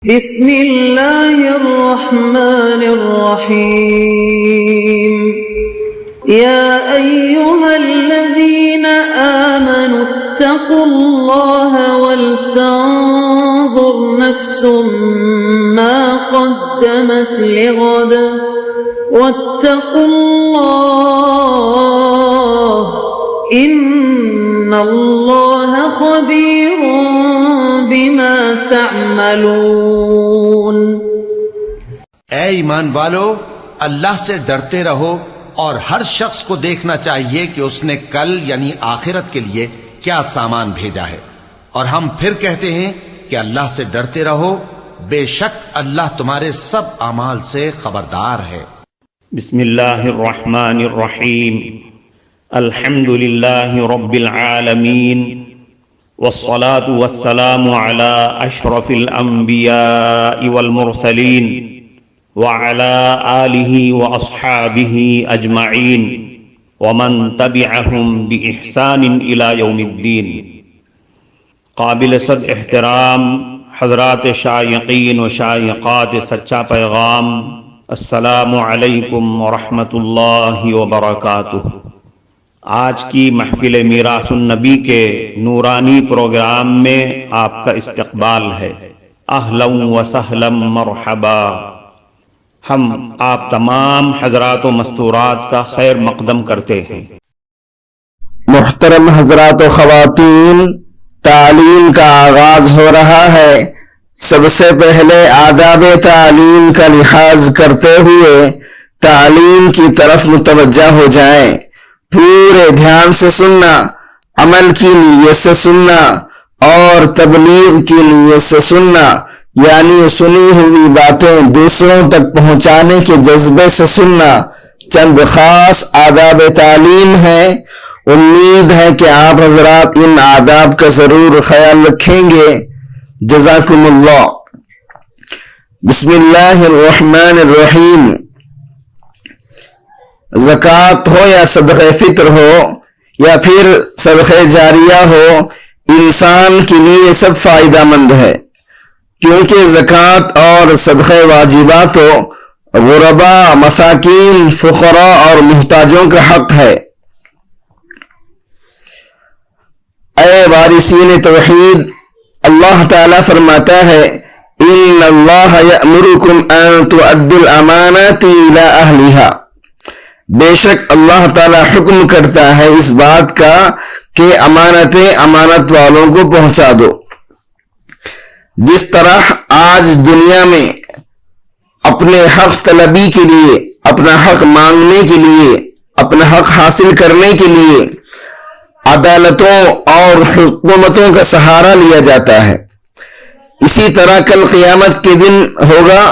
بسم اللہ الرحمن الرحیم یا ایہا الذین آمنوا اتقوا اللہ ولتنظر نفس ما قدمت لغد واتقوا اللہ ان اللہ خبیر بما تعملون۔ اے ایمان والو، اللہ سے ڈرتے رہو اور ہر شخص کو دیکھنا چاہیے کہ اس نے کل یعنی آخرت کے لیے کیا سامان بھیجا ہے، اور ہم پھر کہتے ہیں کہ اللہ سے ڈرتے رہو، بے شک اللہ تمہارے سب اعمال سے خبردار ہے۔ بسم اللہ الرحمن الرحیم، الحمد للہ رب العالمین، والصلاة والسلام على اشرف الانبیاء والمرسلین وعلى آلہ واصحابہ اجمعین ومن تبعہم بإحسان الى یوم الدین۔ قابل صد احترام حضرات شائقین و شائقات سچا پیغام، السلام علیکم ورحمۃ اللہ وبرکاتہ۔ آج کی محفل میراث النبی کے نورانی پروگرام میں آپ کا استقبال ہے۔ اہلا و سہلا مرحبا۔ ہم آپ تمام حضرات و مستورات کا خیر مقدم کرتے ہیں۔ محترم حضرات و خواتین، تعلیم کا آغاز ہو رہا ہے۔ سب سے پہلے آداب تعلیم کا لحاظ کرتے ہوئے تعلیم کی طرف متوجہ ہو جائیں۔ پورے دھیان سے سننا، عمل کی نیت سے سننا اور تبلیغ کی نیت سے سننا، یعنی سنی ہوئی باتیں دوسروں تک پہنچانے کے جذبے سے سننا۔ چند خاص آداب تعلیم ہیں، امید ہے کہ آپ حضرات ان آداب کا ضرور خیال رکھیں گے۔ جزاکم اللہ۔ بسم اللہ الرحمن الرحیم۔ زکوٰۃ ہو یا صدقہ فطر ہو یا پھر صدقہ جاریہ ہو، انسان کے لیے سب فائدہ مند ہے، کیونکہ زکوٰۃ اور صدقہ واجبات غرباء، مساکین، فقراء اور محتاجوں کا حق ہے۔ اے وارثین توحید، اللہ تعالیٰ فرماتا ہے ان اللہ یأمرکم ان تؤدوا الامانات الی اہلہا۔ بے شک اللہ تعالیٰ حکم کرتا ہے اس بات کا کہ امانتیں امانت والوں کو پہنچا دو۔ جس طرح آج دنیا میں اپنے حق طلبی کے لیے، اپنا حق مانگنے کے لیے، اپنا حق حاصل کرنے کے لیے عدالتوں اور حکومتوں کا سہارا لیا جاتا ہے، اسی طرح کل قیامت کے دن ہوگا،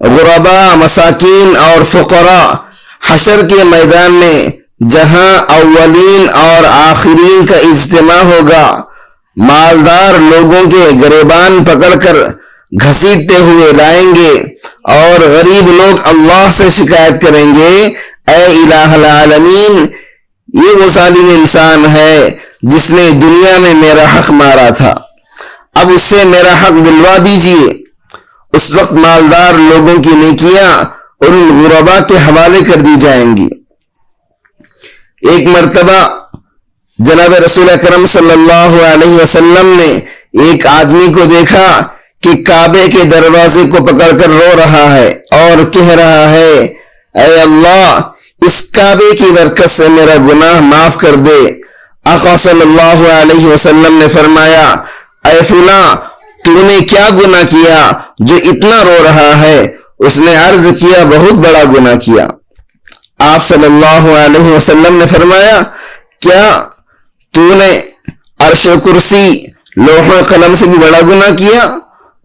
غرباء، مساکین اور فقراء حشر کے میدان میں جہاں اولین اور آخرین کا اجتماع ہوگا، مالدار لوگوں کے گریبان پکڑ کر گھسیٹتے ہوئے لائیں گے اور غریب لوگ اللہ سے شکایت کریں گے، اے الہ العالمین، یہ وہ ظالم انسان ہے جس نے دنیا میں میرا حق مارا تھا، اب اس سے میرا حق دلوا دیجئے۔ اس وقت مالدار لوگوں کی نیکیاں ان غرباء کے حوالے کر دی جائیں گی۔ ایک مرتبہ جناب رسول اکرم صلی اللہ علیہ وسلم نے ایک آدمی کو دیکھا کہ کعبے کے دروازے کو پکڑ کر رو رہا ہے اور کہہ رہا ہے، اے اللہ، اس کعبے کی برکت سے میرا گناہ معاف کر دے۔ آقا صلی اللہ علیہ وسلم نے فرمایا، اے فلاں، تو نے کیا گناہ کیا جو اتنا رو رہا ہے؟ اس نے عرض کیا، بہت بڑا گناہ کیا۔ آپ صلی اللہ علیہ وسلم نے فرمایا، کیا تو نے عرش و کرسی، لوح و قلم سے بھی بڑا گناہ کیا؟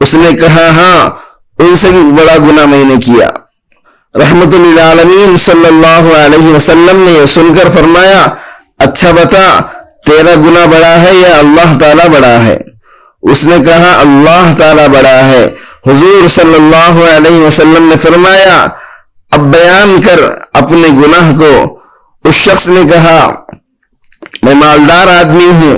اس نے کہا، ہاں، ان سے بھی بڑا گناہ میں نے کیا۔ رحمت للعالمین صلی اللہ علیہ وسلم نے سن کر فرمایا، اچھا بتا، تیرا گناہ بڑا ہے یا اللہ تعالیٰ بڑا ہے؟ اس نے کہا، اللہ تعالیٰ بڑا ہے۔ حضور صلی اللہ علیہ وسلم نے فرمایا، اب بیان کر اپنے گناہ کو۔ اس شخص نے کہا، میں مالدار آدمی ہوں،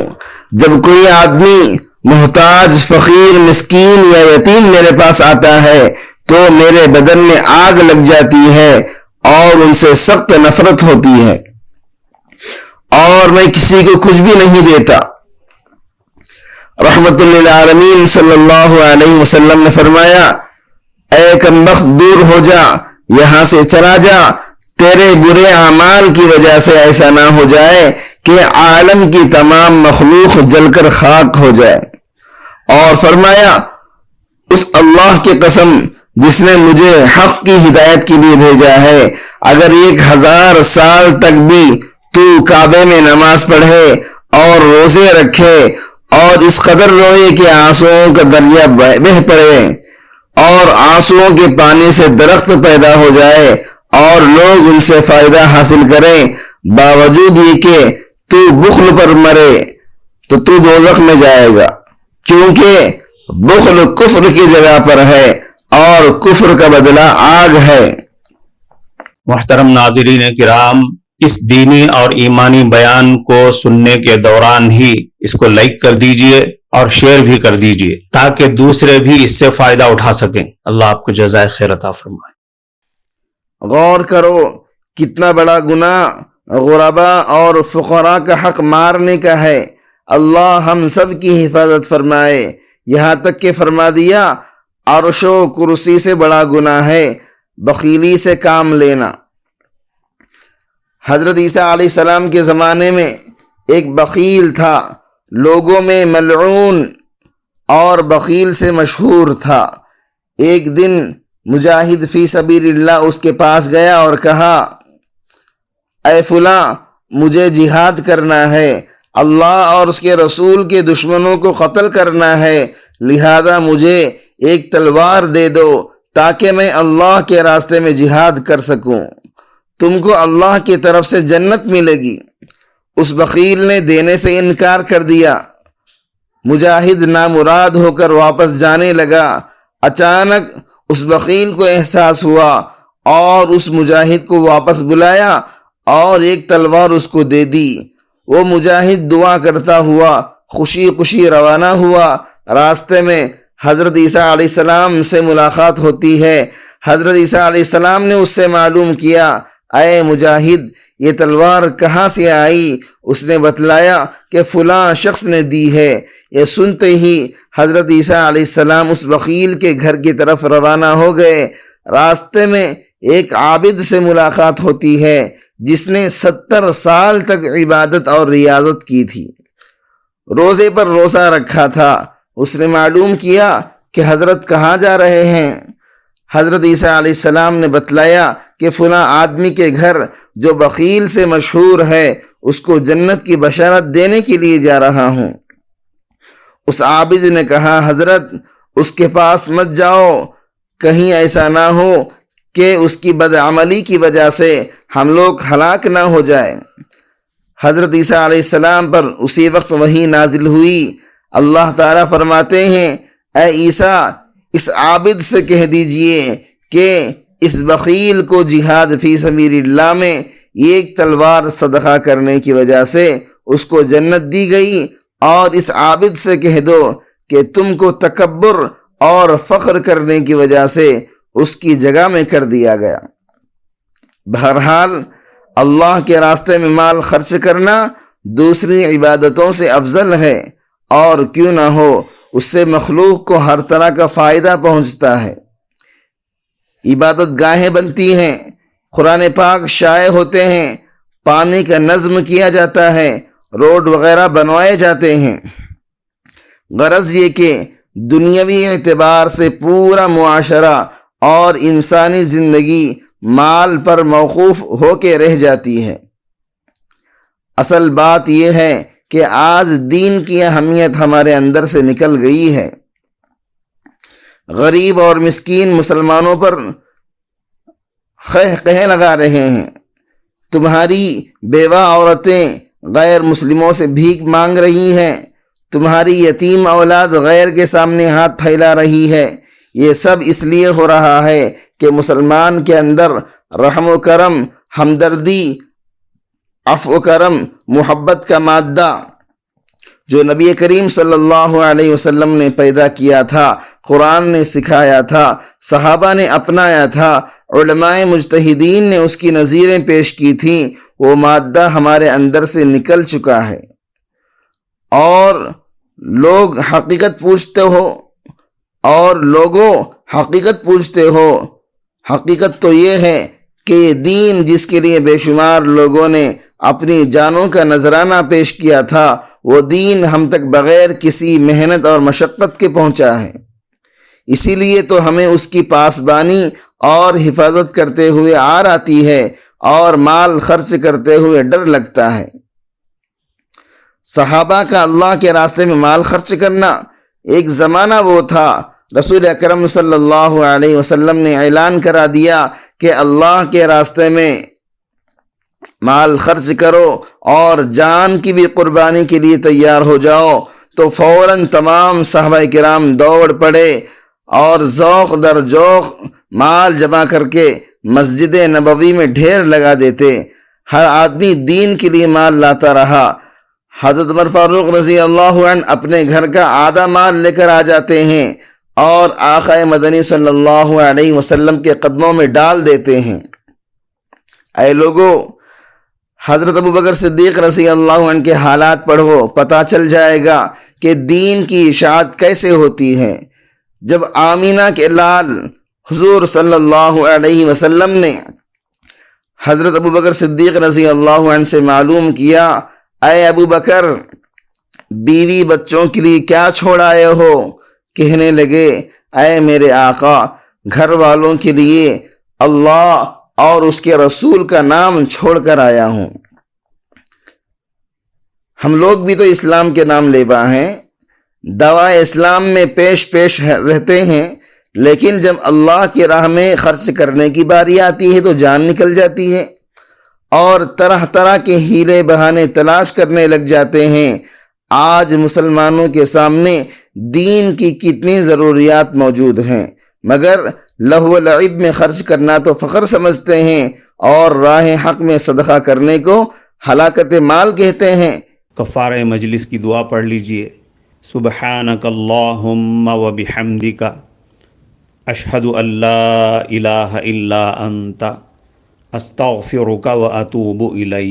جب کوئی آدمی محتاج، فقیر، مسکین یا یتیم میرے پاس آتا ہے تو میرے بدن میں آگ لگ جاتی ہے اور ان سے سخت نفرت ہوتی ہے، اور میں کسی کو کچھ بھی نہیں دیتا۔ رحمت للعالمین صلی اللہ علیہ وسلم نے فرمایا، اے کمبخت دور ہو جا، یہاں سے چلا جا، تیرے برے اعمال کی وجہ سے ایسا نہ ہو جائے کہ عالم کی تمام مخلوق جل کر خاک ہو جائے۔ اور فرمایا، اس اللہ کی قسم جس نے مجھے حق کی ہدایت کے لیے بھیجا ہے، اگر 1000 سال تک بھی تو کعبے میں نماز پڑھے اور روزے رکھے اور اس قدر روئے کہ آنسوؤں کا دریا بہہ پڑے اور آنسوؤں کے پانی سے درخت پیدا ہو جائے اور لوگ ان سے فائدہ حاصل کریں، باوجود یہ کہ تو بخل پر مرے تو تو دوزخ میں جائے گا، کیونکہ بخل کفر کی جگہ پر ہے اور کفر کا بدلہ آگ ہے۔ محترم ناظرین کرام، اس دینی اور ایمانی بیان کو سننے کے دوران ہی اس کو لائک کر دیجئے اور شیئر بھی کر دیجئے تاکہ دوسرے بھی اس سے فائدہ اٹھا سکیں۔ اللہ آپ کو جزائے خیر عطا فرمائے۔ غور کرو کتنا بڑا گناہ غربا اور فقراء کا حق مارنے کا ہے۔ اللہ ہم سب کی حفاظت فرمائے۔ یہاں تک کہ فرما دیا، عرش و کرسی سے بڑا گناہ ہے بخیلی سے کام لینا۔ حضرت عیسیٰ علیہ السلام کے زمانے میں ایک بخیل تھا، لوگوں میں ملعون اور بخیل سے مشہور تھا۔ ایک دن مجاہد فی سبیل اللہ اس کے پاس گیا اور کہا، اے فلاں، مجھے جہاد کرنا ہے، اللہ اور اس کے رسول کے دشمنوں کو قتل کرنا ہے، لہذا مجھے ایک تلوار دے دو تاکہ میں اللہ کے راستے میں جہاد کر سکوں، تم کو اللہ کی طرف سے جنت ملے گی۔ اس بخیل نے دینے سے انکار کر دیا۔ مجاہد نامراد ہو کر واپس جانے لگا۔ اچانک اس بخیل کو احساس ہوا اور اس مجاہد کو واپس بلایا اور ایک تلوار اس کو دے دی۔ وہ مجاہد دعا کرتا ہوا خوشی خوشی روانہ ہوا۔ راستے میں حضرت عیسیٰ علیہ السلام سے ملاقات ہوتی ہے۔ حضرت عیسیٰ علیہ السلام نے اس سے معلوم کیا، اے مجاہد، یہ تلوار کہاں سے آئی؟ اس نے بتلایا کہ فلاں شخص نے دی ہے۔ یہ سنتے ہی حضرت عیسیٰ علیہ السلام اس بخیل کے گھر کی طرف روانہ ہو گئے۔ راستے میں ایک عابد سے ملاقات ہوتی ہے جس نے 70 سال تک عبادت اور ریاضت کی تھی، روزے پر روزہ رکھا تھا۔ اس نے معلوم کیا کہ حضرت کہاں جا رہے ہیں۔ حضرت عیسیٰ علیہ السلام نے بتلایا کہ فلاں آدمی کے گھر جو بخیل سے مشہور ہے اس کو جنت کی بشارت دینے کے لیے جا رہا ہوں۔ اس عابد نے کہا، حضرت اس کے پاس مت جاؤ، کہیں ایسا نہ ہو کہ اس کی بدعملی کی وجہ سے ہم لوگ ہلاک نہ ہو جائیں۔ حضرت عیسیٰ علیہ السلام پر اسی وقت وحی نازل ہوئی۔ اللہ تعالیٰ فرماتے ہیں، اے عیسیٰ، اس عابد سے کہہ دیجئے کہ اس بخیل کو جہاد فی سبیل اللہ میں ایک تلوار صدقہ کرنے کی وجہ سے اس کو جنت دی گئی، اور اس عابد سے کہہ دو کہ تم کو تکبر اور فخر کرنے کی وجہ سے اس کی جگہ میں کر دیا گیا۔ بہرحال اللہ کے راستے میں مال خرچ کرنا دوسری عبادتوں سے افضل ہے، اور کیوں نہ ہو اس سے مخلوق کو ہر طرح کا فائدہ پہنچتا ہے۔ عبادت گاہیں بنتی ہیں، قرآن پاک شائع ہوتے ہیں، پانی کا نظم کیا جاتا ہے، روڈ وغیرہ بنوائے جاتے ہیں۔ غرض یہ کہ دنیاوی اعتبار سے پورا معاشرہ اور انسانی زندگی مال پر موقوف ہو کے رہ جاتی ہے۔ اصل بات یہ ہے کہ آج دین کی اہمیت ہمارے اندر سے نکل گئی ہے۔ غریب اور مسکین مسلمانوں پر قہقہے لگا رہے ہیں۔ تمہاری بیوہ عورتیں غیر مسلموں سے بھیک مانگ رہی ہیں، تمہاری یتیم اولاد غیر کے سامنے ہاتھ پھیلا رہی ہے۔ یہ سب اس لیے ہو رہا ہے کہ مسلمان کے اندر رحم و کرم، ہمدردی، عفو و کرم، محبت کا مادہ جو نبی کریم صلی اللہ علیہ وسلم نے پیدا کیا تھا، قرآن نے سکھایا تھا، صحابہ نے اپنایا تھا، علماء مجتہدین نے اس کی نظیریں پیش کی تھیں، وہ مادہ ہمارے اندر سے نکل چکا ہے۔ اور لوگ حقیقت پوچھتے ہو اور لوگوں حقیقت پوچھتے ہو، حقیقت تو یہ ہے کہ یہ دین جس کے لیے بے شمار لوگوں نے اپنی جانوں کا نذرانہ پیش کیا تھا، وہ دین ہم تک بغیر کسی محنت اور مشقت کے پہنچا ہے۔ اسی لیے تو ہمیں اس کی پاسبانی اور حفاظت کرتے ہوئے عار آتی ہے اور مال خرچ کرتے ہوئے ڈر لگتا ہے۔ صحابہ کا اللہ کے راستے میں مال خرچ کرنا، ایک زمانہ وہ تھا رسول اکرم صلی اللہ علیہ وسلم نے اعلان کرا دیا کہ اللہ کے راستے میں مال خرچ کرو اور جان کی بھی قربانی کے لیے تیار ہو جاؤ، تو فوراً تمام صحابہ کرام دوڑ پڑے اور ذوق در ذوق مال جمع کر کے مسجد نبوی میں ڈھیر لگا دیتے۔ ہر آدمی دین کے لیے مال لاتا رہا۔ حضرت عمر فاروق رضی اللہ عنہ اپنے گھر کا آدھا مال لے کر آ جاتے ہیں اور آقا مدنی صلی اللہ علیہ وسلم کے قدموں میں ڈال دیتے ہیں۔ اے لوگو، حضرت ابو بکر صدیق رضی اللہ عنہ کے حالات پڑھو، پتہ چل جائے گا کہ دین کی اشاعت کیسے ہوتی ہے۔ جب آمینہ کے لال حضور صلی اللہ علیہ وسلم نے حضرت ابو بکر صدیق رضی اللہ عنہ سے معلوم کیا، اے ابو بکر، بیوی بچوں کے لیے کیا چھوڑ آئے ہو؟ کہنے لگے، اے میرے آقا، گھر والوں کے لیے اللہ اور اس کے رسول کا نام چھوڑ کر آیا ہوں۔ ہم لوگ بھی تو اسلام کے نام لیوا ہیں، دعوی اسلام میں پیش رہتے ہیں، لیکن جب اللہ کی راہ میں خرچ کرنے کی باری آتی ہے تو جان نکل جاتی ہے اور طرح طرح کے ہیلے بہانے تلاش کرنے لگ جاتے ہیں۔ آج مسلمانوں کے سامنے دین کی کتنی ضروریات موجود ہیں، مگر لہو و لعب میں خرچ کرنا تو فخر سمجھتے ہیں اور راہ حق میں صدقہ کرنے کو ہلاکت مال کہتے ہیں۔ کفارہ مجلس کی دعا پڑھ لیجئے۔ سبحانک اللہم و بحمدک، اشہد ان لا الہ الا انت، استغفرک و اتوب الیک۔